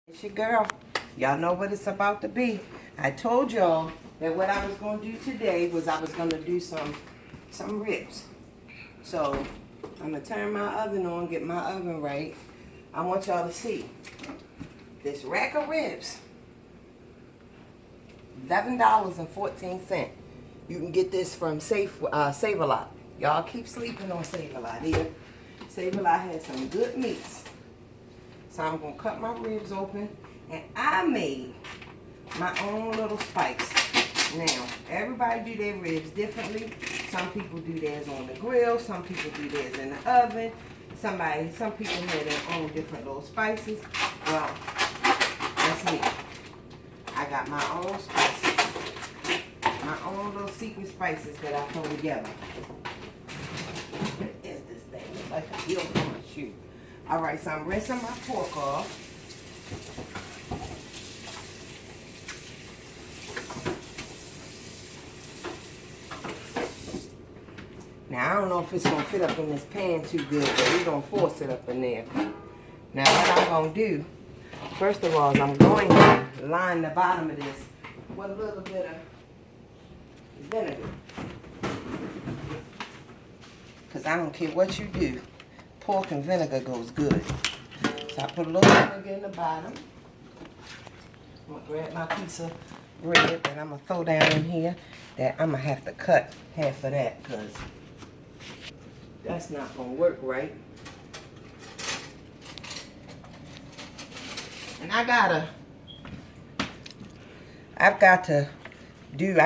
It's your girl. Y'all know what it's about to be. I told y'all that what I was going to do today was I was going to do some ribs. So I'm going to turn my oven on, get my oven right. I want y'all to see this rack of ribs. $11.14. You can get this from Save-A-Lot. Y'all keep sleeping on Save-A-Lot here. Save-A-Lot has some good meats. So I'm going to cut my ribs open. And I made my own little spice. Now, everybody do their ribs differently. Some people do theirs on the grill. Some people do theirs in the oven. Some people have their own different little spices. Well, that's me. I got my own spices. My own little secret spices that I throw together. What is this thing? It's like a heel on my shoe. Alright, so I'm rinsing my pork off. Now, I don't know if it's going to fit up in this pan too good, but we're going to force it up in there. Now, what I'm going to do, first of all, is I'm going to line the bottom of this with a little bit of vinegar. Because I don't care what you do, pork and vinegar goes good. So I put a little vinegar in the bottom. I'm going to grab my piece of rib that I'm going to throw down in here. That I'm going to have to cut half of that because that's not going to work right. And I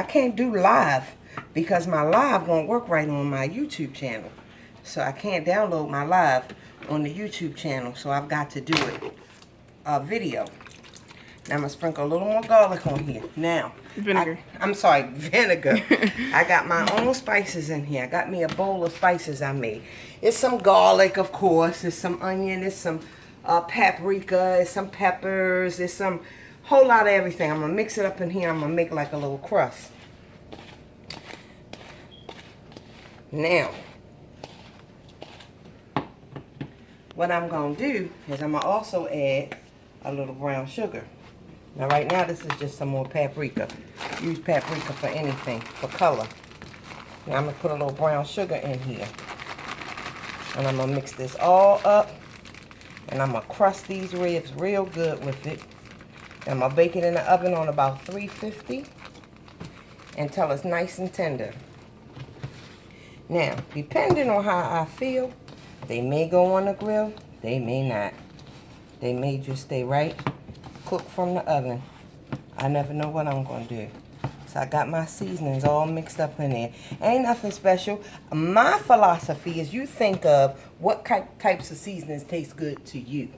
can't do live because my live won't work right on my YouTube channel. So I can't download my live on the YouTube channel. So I've got to do it video. Now I'm going to sprinkle a little more garlic on here. Now, vinegar. I'm sorry, vinegar. I got my own spices in here. I got me a bowl of spices I made. It's some garlic, of course. It's some onion. It's some paprika. It's some peppers. It's some whole lot of everything. I'm going to mix it up in here. I'm going to make like a little crust. Now, what I'm going to do is I'm going to also add a little brown sugar. Now right now this is just some more paprika. Use paprika for anything, for color. Now I'm going to put a little brown sugar in here. And I'm going to mix this all up. And I'm going to crust these ribs real good with it. And I'm going to bake it in the oven on about 350 until it's nice and tender. Now, depending on how I feel, they may go on the grill, they may not. They may just stay right cooked from the oven. I never know what I'm going to do. So I got my seasonings all mixed up in there. Ain't nothing special. My philosophy is you think of what types of seasonings taste good to you.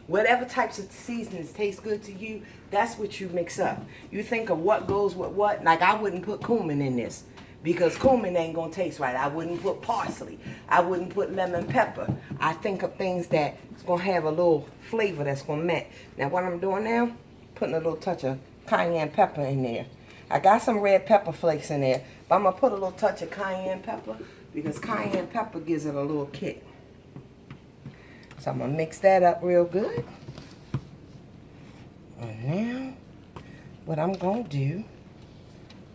Whatever types of seasonings taste good to you, that's what you mix up. You think of what goes with what. Like I wouldn't put cumin in this because cumin ain't going to taste right. I wouldn't put parsley. I wouldn't put lemon pepper. I think of things that's going to have a little flavor that's going to match. Now what I'm doing now, putting a little touch of cayenne pepper in there. I got some red pepper flakes in there, but I'm going to put a little touch of cayenne pepper because cayenne pepper gives it a little kick. So I'm going to mix that up real good. And now, what I'm going to do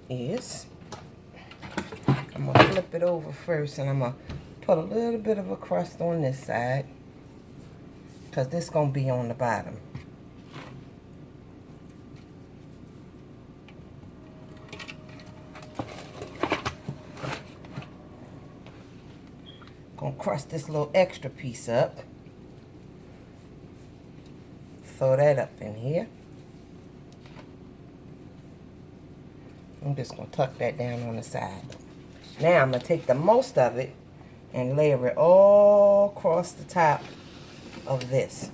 is, I'm going to flip it over first and I'm going to put a little bit of a crust on this side because this is going to be on the bottom. Gonna crust this little extra piece up. Throw that up in here. I'm just gonna tuck that down on the side. Now I'm gonna take the most of it and layer it all across the top of this.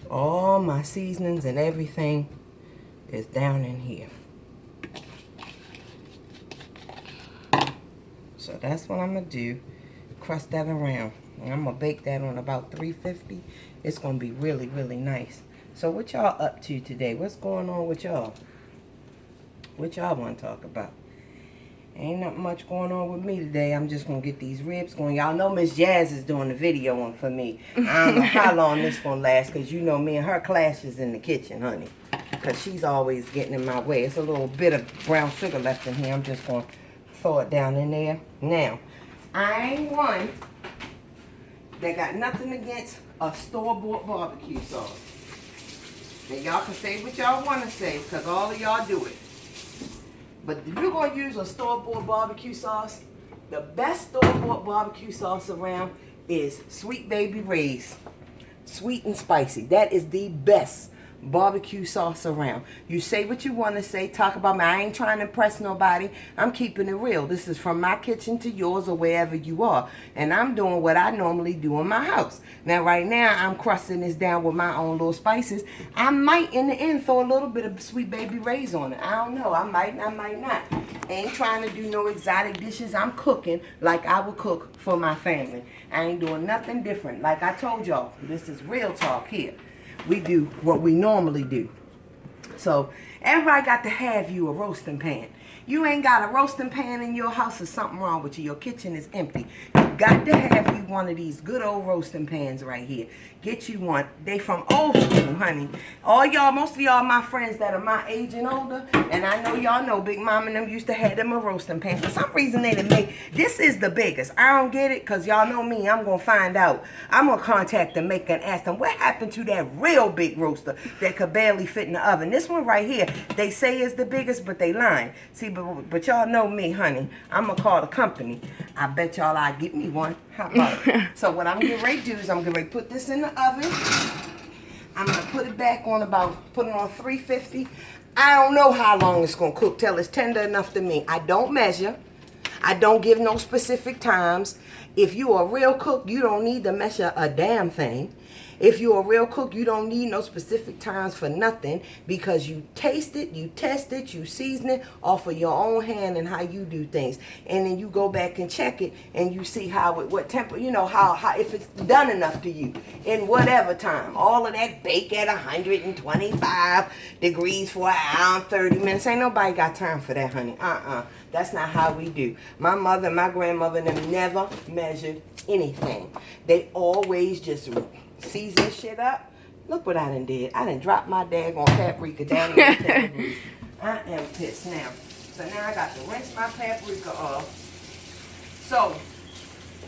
All my seasonings and everything is down in here. So that's what I'm going to do. Crust that around. And I'm going to bake that on about 350. It's going to be really, really nice. So what y'all up to today? What's going on with y'all? What y'all want to talk about? Ain't not much going on with me today. I'm just going to get these ribs going. Y'all know Miss Jazz is doing the video on for me. I don't know how long this going to last because you know me and her clashes in the kitchen, honey. Because she's always getting in my way. It's a little bit of brown sugar left in here. I'm just going to throw it down in there. Now, I ain't one that got nothing against a store-bought barbecue sauce. Now, y'all can say what y'all want to say because all of y'all do it. But if you're going to use a store-bought barbecue sauce, the best store-bought barbecue sauce around is Sweet Baby Ray's. Sweet and spicy. That is the best barbecue sauce around. You say what you want to say. Talk about me. I ain't trying to impress nobody. I'm keeping it real. This is from my kitchen to yours or wherever you are. And I'm doing what I normally do in my house. Now, right now, I'm crusting this down with my own little spices. I might, in the end, throw a little bit of Sweet Baby Ray's on it. I don't know. I might and I might not. Ain't trying to do no exotic dishes. I'm cooking like I would cook for my family. I ain't doing nothing different. Like I told y'all, this is real talk here. We do what we normally do. So everybody got to have you a roasting pan. You ain't got a roasting pan in your house, there's something wrong with you. Your kitchen is empty. You got to have you one of these good old roasting pans right here. Get you one. They from old school, honey. All y'all, most of y'all my friends that are my age and older, and I know y'all know Big Mom and them used to have them a roasting pan. For some reason they didn't make, this is the biggest. I don't get it, because y'all know me, I'm going to find out. I'm going to contact the maker and ask them, what happened to that real big roaster that could barely fit in the oven? This one right here, they say is the biggest, but they lying. See, but y'all know me, honey. I'm going to call the company. I bet y'all I'll get me one. How about it? So what I'm getting ready to do is I'm getting ready to put this in the oven. I'm going to put it back on put it on 350. I don't know how long it's going to cook till it's tender enough to me. I don't measure. I don't give no specific times. If you're a real cook, you don't need to measure a damn thing. If you're a real cook, you don't need no specific times for nothing because you taste it, you test it, you season it off of your own hand and how you do things. And then you go back and check it and you see what temper, you know, how if it's done enough to you in whatever time. All of that bake at 125 degrees for an hour and 30 minutes. Ain't nobody got time for that, honey. That's not how we do. My mother and my grandmother and them never measured anything. They always just season shit up. Look what I done did. I done dropped my daggone paprika down in the table. I am pissed now. So now I got to rinse my paprika off. So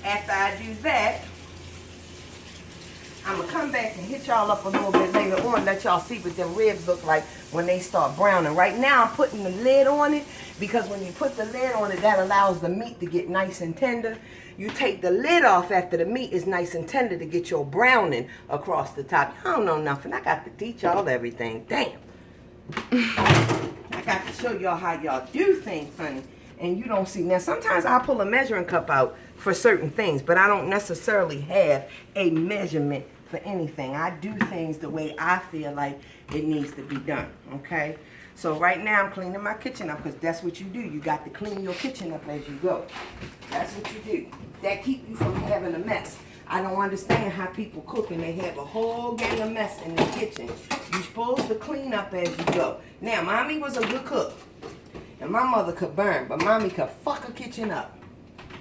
after I do that, I'm going to come back and hit y'all up a little bit later on, let y'all see what them ribs look like when they start browning. Right now I'm putting the lid on it because when you put the lid on it, that allows the meat to get nice and tender. You take the lid off after the meat is nice and tender to get your browning across the top. I don't know nothing. I got to teach y'all everything. Damn. I got to show y'all how y'all do things, honey. And you don't see. Now, sometimes I'll pull a measuring cup out for certain things, but I don't necessarily have a measurement for anything. I do things the way I feel like it needs to be done, okay? So right now I'm cleaning my kitchen up because that's what you do. You got to clean your kitchen up as you go. That's what you do. That keep you from having a mess. I don't understand how people cook and they have a whole gang of mess in their kitchen. You're supposed to clean up as you go. Now, Mommy was a good cook. And my mother could burn, but Mommy could fuck a kitchen up.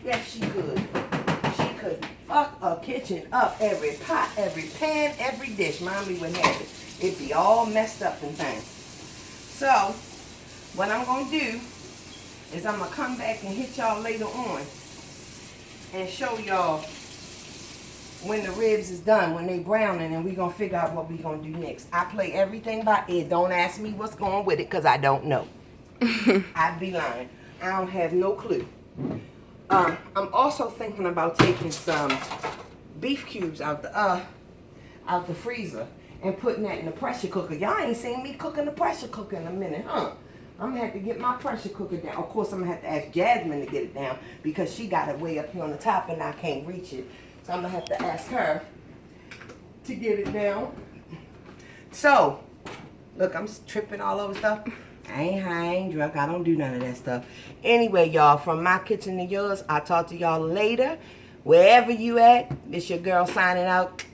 Yes, she could. She could fuck a kitchen up. Every pot, every pan, every dish. Mommy would have it. It'd be all messed up and things. So, what I'm going to do is I'm going to come back and hit y'all later on and show y'all when the ribs is done, when they browning, and we're going to figure out what we're going to do next. I play everything by ear. Don't ask me what's going with it because I don't know. I'd be lying. I don't have no clue. I'm also thinking about taking some beef cubes out the freezer and putting that in the pressure cooker. Y'all ain't seen me cooking the pressure cooker in a minute, huh? I'm going to have to get my pressure cooker down. Of course, I'm going to have to ask Jasmine to get it down because she got it way up here on the top and I can't reach it. So I'm going to have to ask her to get it down. So, look, I'm tripping all over stuff. I ain't high, I ain't drunk. I don't do none of that stuff. Anyway, y'all, from my kitchen to yours, I'll talk to y'all later. Wherever you at, it's your girl signing out.